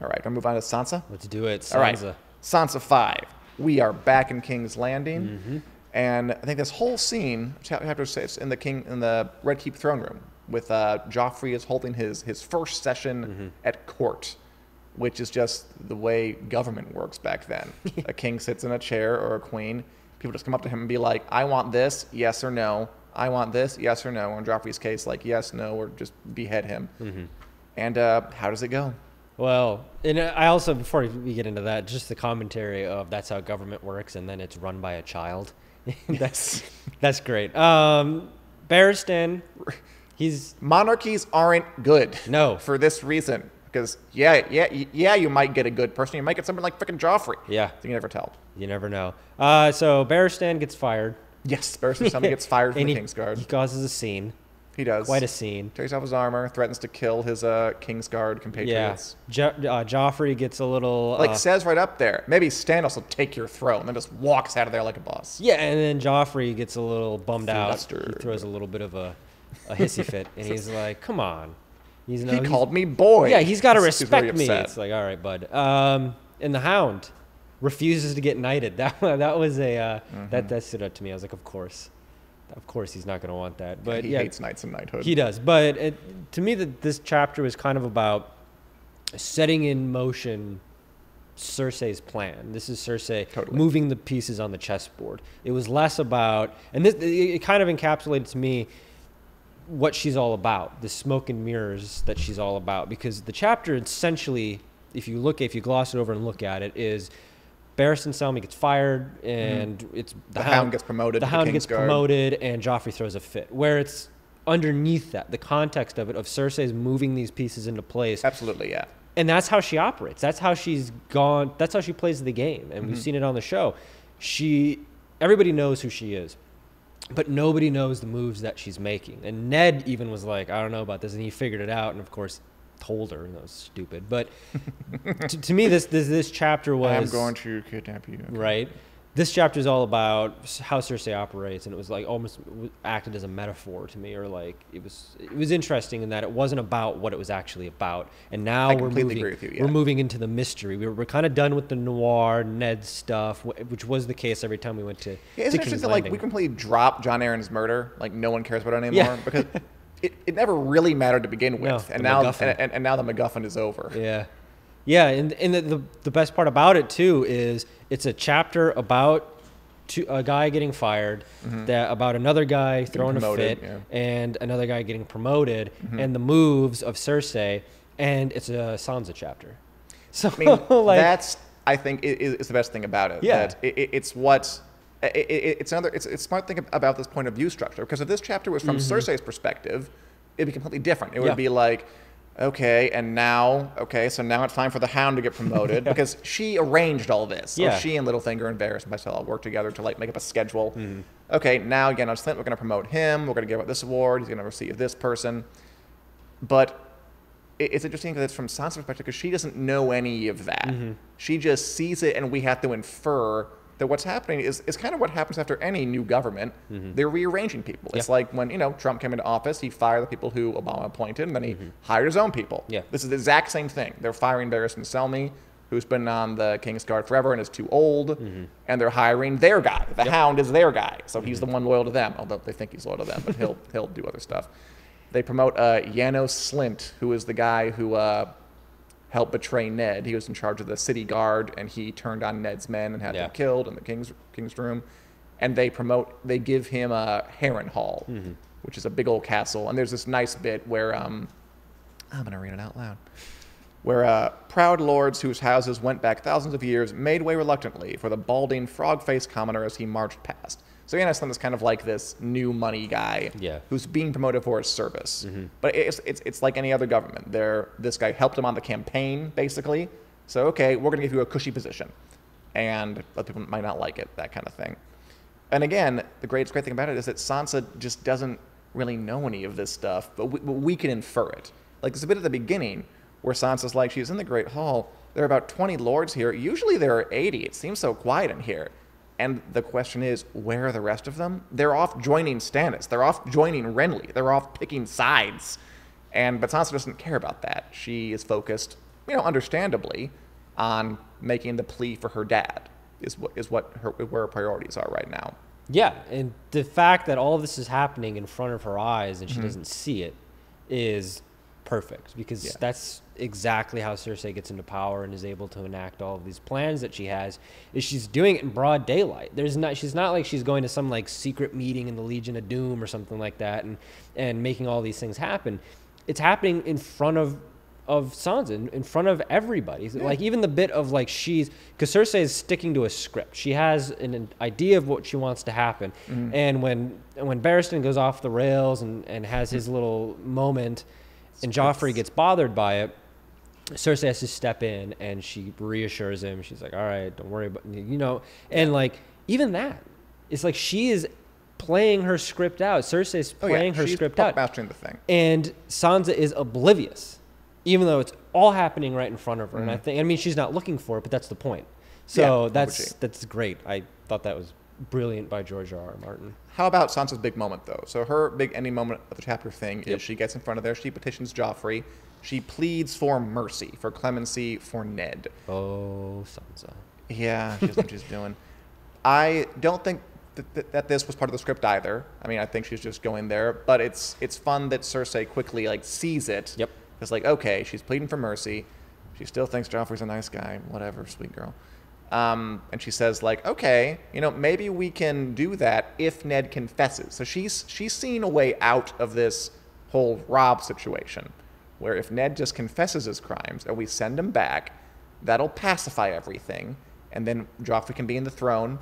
All right, I'll move on to Sansa. Let's do it, Sansa. All right, Sansa 5. We are back in King's Landing, and I think this whole scene, chapter 6, in the Red Keep throne room, with Joffrey is holding his first session at court, which is just the way government works back then. A king sits in a chair, or a queen. People just come up to him and be like, I want this, yes or no. I want this, yes or no. Or in Joffrey's case, yes, no, or just behead him. And how does it go? Well, and I also, before we get into that, just the commentary of that's how government works, and then it's run by a child. that's great. Barristan, he's Monarchies aren't good. No. For this reason. Because, you might get a good person. You might get someone like frickin' Joffrey. Yeah. You never tell. You never know. So Barristan gets fired. Yes, Barristan suddenly gets fired from And the he Kingsguard. causes a scene. He does. Quite a scene. Takes off his armor, threatens to kill his Kingsguard compatriots. Yeah. Joffrey gets a little... says right up there, maybe Stannis will take your throne, then just walks out of there like a boss. Yeah, and then Joffrey gets a little bummed out. Flustered. He throws a little bit of a hissy fit, and he's like, come on. He called me boy. Yeah, he's got to respect very me. upset. It's like, all right, bud. And the Hound refuses to get knighted. That was that stood out to me. I was like, of course he's not going to want that. But he hates knights and knighthood. He does. But to me, this chapter was kind of about setting in motion Cersei's plan. This is Cersei moving the pieces on the chessboard. It was less about, and it kind of encapsulated to me what she's all about, the smoke and mirrors that she's all about. Because the chapter essentially, if you gloss it over and look at it, is Barristan Selmy gets fired, and it's the Hound gets promoted. The Hound gets promoted, and Joffrey throws a fit. Where it's underneath that, the context of it, of Cersei's moving these pieces into place. Absolutely, yeah. And that's how she operates. That's how she's gone. That's how she plays the game. And we've seen it on the show. Everybody knows who she is, but nobody knows the moves that she's making. And Ned even was like, I don't know about this, and he figured it out. And of course, told her, and that was stupid. But to me, this chapter was, I'm going to kidnap you. Okay. Right. This chapter is all about how Cersei operates, and it was like almost acted as a metaphor to me, or like it was interesting in that it wasn't about what it was actually about. And now we're moving into the mystery. We're kind of done with the noir Ned stuff, which was the case every time we went to. Yeah, it's interesting that like we completely dropped Jon Arryn's murder. Like no one cares about it anymore because it never really mattered to begin with, and now the MacGuffin is over. Yeah. Yeah, and the best part about it, too, is it's a chapter about a guy getting fired, about another guy throwing a fit, and another guy getting promoted, and the moves of Cersei, and it's a Sansa chapter. So, I mean, that's, I think, is the best thing about it. Yeah. That it's a smart thing about this point of view structure, because if this chapter was from Cersei's perspective, it'd be completely different. It would be like, so now it's time for the Hound to get promoted because she arranged all this. So she and Littlefinger and Varys and myself all work together to like make up a schedule. Okay, now again on Slint, we're going to promote him. We're going to give out this award. He's going to receive this person. But it's interesting because it's from Sansa's perspective because she doesn't know any of that. She just sees it, and we have to infer that what's happening is kind of what happens after any new government. They're rearranging people. It's like when Trump came into office, he fired the people who Obama appointed, and then he hired his own people. This is the exact same thing. They're firing Barristan Selmy, who's been on the Kingsguard forever and is too old, and they're hiring their guy. The Hound is their guy, so he's the one loyal to them, although they think he's loyal to them, but he'll do other stuff. They promote Janos Slint, who is the guy who helped betray Ned. He was in charge of the city guard, and he turned on Ned's men and had them killed in the king's room. And they give him a Harrenhal, which is a big old castle. And there's this nice bit where I'm going to read it out loud. Where proud lords whose houses went back thousands of years made way reluctantly for the balding, frog-faced commoner as he marched past. So Janos Slint is kind of like this new money guy who's being promoted for his service. But it's like any other government. This guy helped him on the campaign, basically. So, okay, we're going to give you a cushy position. And other people might not like it, that kind of thing. And again, the great thing about it is that Sansa just doesn't really know any of this stuff, but we can infer it. Like, there's a bit at the beginning where Sansa's like, she's in the Great Hall. There are about 20 lords here. Usually there are 80. It seems so quiet in here. And the question is, where are the rest of them? They're off joining Stannis. They're off joining Renly. They're off picking sides. But Sansa doesn't care about that. She is focused, understandably, on making the plea for her dad, where her priorities are right now. Yeah, and the fact that all this is happening in front of her eyes and she doesn't see it is perfect, because that's exactly how Cersei gets into power and is able to enact all of these plans that she has. Is she's doing it in broad daylight. She's not like she's going to some like secret meeting in the Legion of Doom or something like that and making all these things happen. It's happening in front of Sansa, in front of everybody. Like even the bit of like because Cersei is sticking to a script. She has an idea of what she wants to happen. And when Barristan goes off the rails and has his little moment, and Joffrey gets bothered by it, Cersei has to step in and she reassures him. She's like, all right, don't worry about, and like, even that, it's like she is playing her script out. Cersei's playing her script out. Mastering the thing. And Sansa is oblivious, even though it's all happening right in front of her. And I mean, she's not looking for it, but that's the point. So that's great. I thought that was brilliant by George R.R. Martin. How about Sansa's big moment, though? So her big ending moment of the chapter thing is she gets in front of there, she petitions Joffrey, she pleads for mercy, for clemency for Ned. Oh, Sansa. Yeah, she's what she's doing. I don't think that this was part of the script either. I mean, I think she's just going there, but it's fun that Cersei quickly like sees it. Yep. It's like, okay, she's pleading for mercy. She still thinks Joffrey's a nice guy. Whatever, sweet girl. And she says like, okay, maybe we can do that if Ned confesses. So she's seen a way out of this whole Robb situation, where if Ned just confesses his crimes and we send him back, that'll pacify everything. And then Joffrey can be in the throne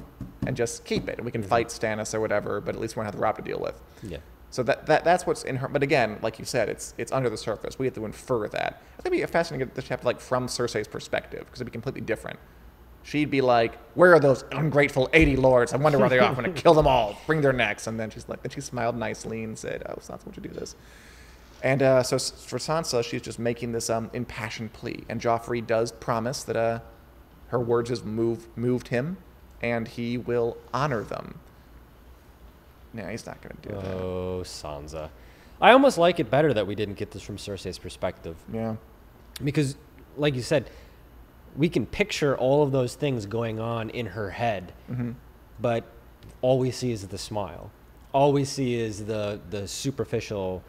and just keep it. And we can fight Stannis or whatever, but at least we won't have the Robb to deal with. Yeah. So that's what's in her. But again, like you said, it's under the surface. We have to infer that. I think it'd be fascinating to get this chapter like from Cersei's perspective, because it'd be completely different. She'd be like, where are those ungrateful 80 lords? I wonder where they are. I'm going to kill them all. Bring their necks. And then she's like, then she smiled nicely and said, oh, Sansa, won't you do this? And so for Sansa, she's just making this impassioned plea. And Joffrey does promise that her words has moved him, and he will honor them. No, he's not going to do that. Oh, Sansa. I almost like it better that we didn't get this from Cersei's perspective. Yeah. Because, like you said, we can picture all of those things going on in her head, but all we see is the smile. All we see is the superficial,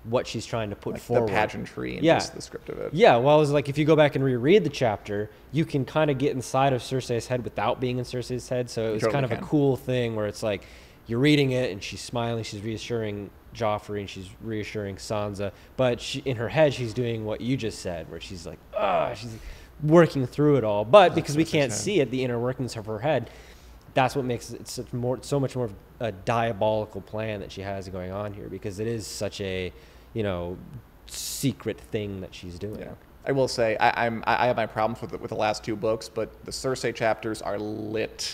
what she's trying to put like forward. The pageantry and just the script of it. Yeah, well, it's like if you go back and reread the chapter, you can kind of get inside of Cersei's head without being in Cersei's head. So it was kind of a cool thing where it's like you're reading it and she's smiling, she's reassuring Joffrey and she's reassuring Sansa, but in her head she's doing what you just said, where she's like, she's working through it all. But because we can't see it, the inner workings of her head, that's what makes it so much more of a diabolical plan that she has going on here, because it is such a secret thing that she's doing. Yeah. I will say I have my problems with the last two books, but the Cersei chapters are lit.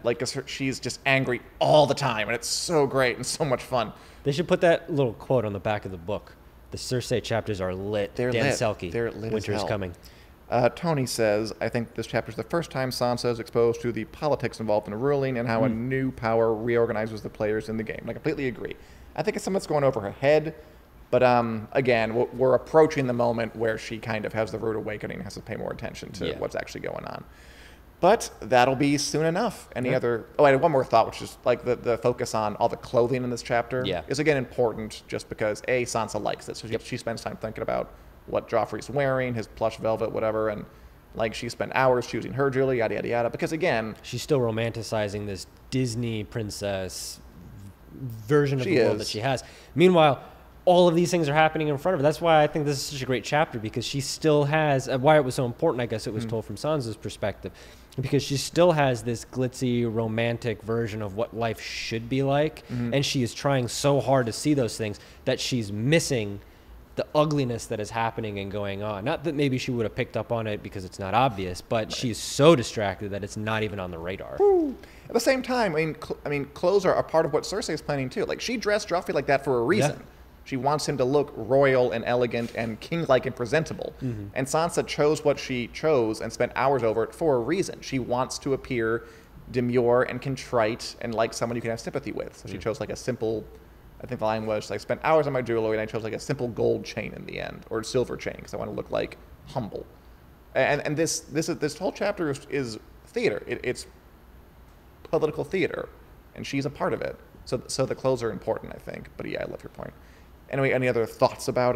Like she's just angry all the time, and it's so great and so much fun. They should put that little quote on the back of the book. The Cersei chapters are lit. They're Dan lit. Selke. They're lit. Winter's coming. Tony says, I think this chapter is the first time Sansa is exposed to the politics involved in a ruling and how a new power reorganizes the players in the game. I completely agree. I think it's something that's going over her head, but again, we're approaching the moment where she kind of has the rude awakening and has to pay more attention to what's actually going on. But that'll be soon enough. Any other... Oh, I had one more thought, which is like the focus on all the clothing in this chapter is, again, important just because, A, Sansa likes it. So she spends time thinking about what Joffrey's wearing, his plush velvet, whatever, and like she spent hours choosing her jewelry, yada, yada, yada. Because again... She's still romanticizing this Disney princess version of the world that she has. Meanwhile, all of these things are happening in front of her. That's why I think this is such a great chapter, because she still has... why it was so important, I guess it was told from Sansa's perspective, because she still has this glitzy, romantic version of what life should be like, and she is trying so hard to see those things that she's missing the ugliness that is happening and going on. Not that maybe she would have picked up on it because it's not obvious, but she's so distracted that it's not even on the radar. At the same time, I mean, clothes are a part of what Cersei is planning too. Like, she dressed Joffrey like that for a reason. Yeah. She wants him to look royal and elegant and king-like and presentable. And Sansa chose what she chose and spent hours over it for a reason. She wants to appear demure and contrite and like someone you can have sympathy with. So she chose like a simple... I think the line was, I spent hours on my jewelry and I chose like a simple gold chain in the end, or a silver chain, because I want to look like humble. And this whole chapter is theater. It's political theater, and she's a part of it. So the clothes are important, I think. But yeah, I love your point. Anyway, any other thoughts about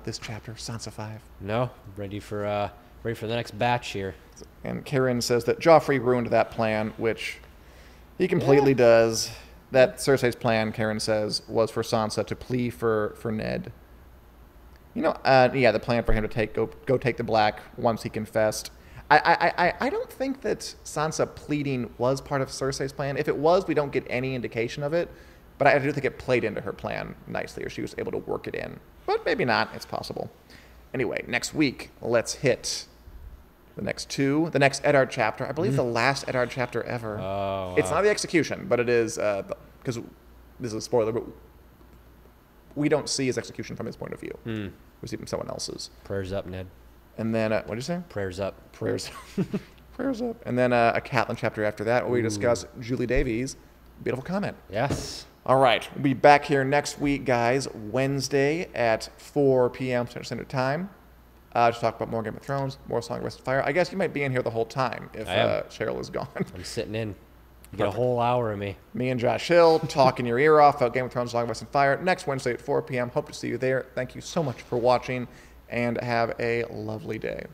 this chapter, Sansa 5? No, ready for the next batch here. And Karen says that Joffrey ruined that plan, which he completely does. That Cersei's plan, Karen says, was for Sansa to plea for Ned. The plan for him to go take the Black once he confessed. I don't think that Sansa pleading was part of Cersei's plan. If it was, we don't get any indication of it. But I do think it played into her plan nicely, or she was able to work it in. But maybe not. It's possible. Anyway, next week, let's hit The next two. The next Eddard chapter. I believe the last Eddard chapter ever. Oh, It's wow. not the execution, but it is, because this is a spoiler, but we don't see his execution from his point of view. We see it from someone else's. Prayers up, Ned. And then, what did you say? Prayers up. Prayers. Prayers up. And then a Catelyn chapter after that where we discuss Julie Davies' beautiful comment. Yes. All right. We'll be back here next week, guys, Wednesday at 4 p.m. Central Standard Time. To talk about more Game of Thrones, more Song of Ice and Fire. I guess you might be in here the whole time if I am. Cheryl is gone. I'm sitting in. You get a whole hour of me. Me and Josh Hill talking your ear off about Game of Thrones, Song of Ice and Fire next Wednesday at 4 p.m. Hope to see you there. Thank you so much for watching, and have a lovely day.